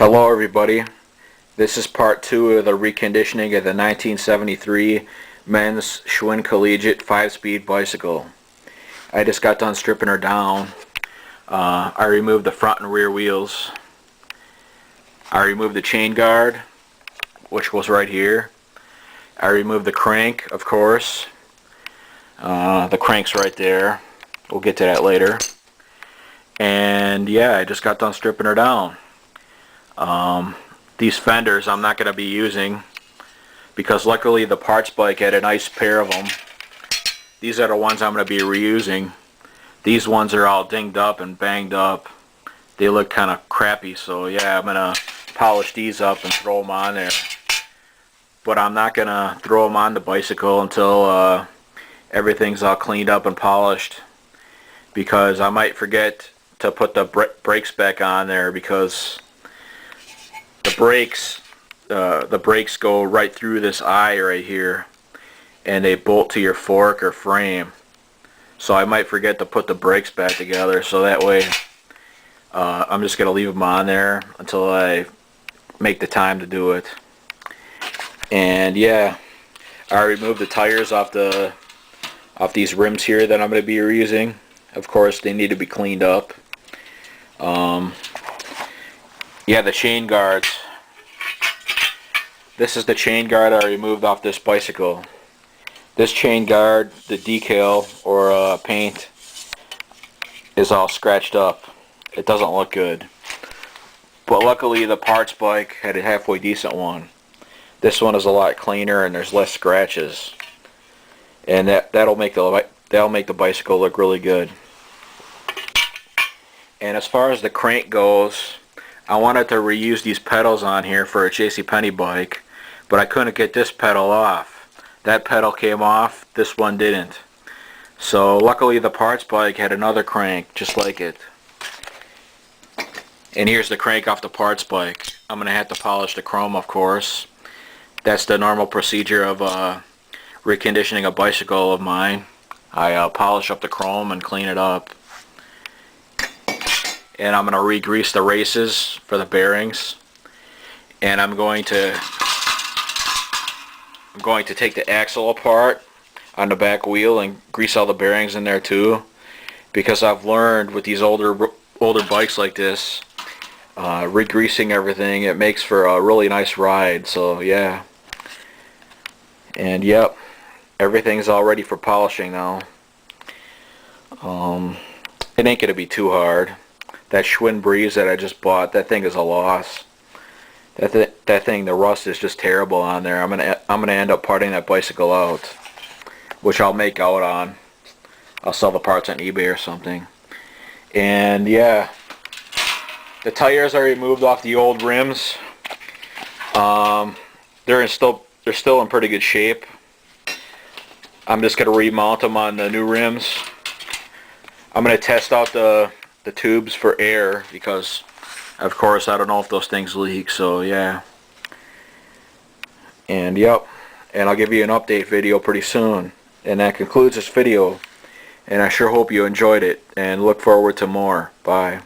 Hello everybody, this is part 2 of the reconditioning of the 1973 men's Schwinn Collegiate 5-speed bicycle. I just got done stripping her down. I removed the front and rear wheels. I removed the chain guard, which was right here. I removed the crank, of course. The crank's right there. We'll get to that later. And yeah, I just got done stripping her down. These fenders I'm not going to be using because luckily the parts bike had a nice pair of them. These are the ones I'm going to be reusing. These ones are all dinged up and banged up. They look kind of crappy, so yeah, I'm going to polish these up and throw them on there. But I'm not going to throw them on the bicycle until everything's all cleaned up and polished, because I might forget to put the brakes back on there, because the brakes go right through this eye right here, and they bolt to your fork or frame. So I might forget to put the brakes back together, so that way I'm just going to leave them on there until I make the time to do it. And yeah, I removed the tires off these rims here that I'm going to be reusing. Of course, they need to be cleaned up. Yeah, the chain guards. This is the chain guard I removed off this bicycle. This chain guard, the decal or paint, is all scratched up. It doesn't look good. But luckily the parts bike had a halfway decent one. This one is a lot cleaner and there's less scratches. And that'll make the bicycle look really good. And as far as the crank goes, I wanted to reuse these pedals on here for a JCPenney bike, but I couldn't get this pedal off. That pedal came off, this one didn't. So luckily the parts bike had another crank just like it. And here's the crank off the parts bike. I'm going to have to polish the chrome, of course. That's the normal procedure of reconditioning a bicycle of mine. I polish up the chrome and clean it up. And I'm going to re-grease the races for the bearings. And I'm going to take the axle apart on the back wheel and grease all the bearings in there too. Because I've learned with these older bikes like this, re-greasing everything, it makes for a really nice ride. So yeah. And yep, everything's all ready for polishing now. It ain't going to be too hard. That Schwinn Breeze that I just bought, that thing is a loss. That thing, the rust is just terrible on there. I'm gonna end up parting that bicycle out, which I'll make out on. I'll sell the parts on eBay or something. And yeah, the tires I removed off the old rims. They're still in pretty good shape. I'm just gonna remount them on the new rims. I'm gonna test out the tubes for air, because of course I don't know if those things leak, so yeah. And yep, and I'll give you an update video pretty soon. And that concludes this video, and I sure hope you enjoyed it and look forward to more. Bye.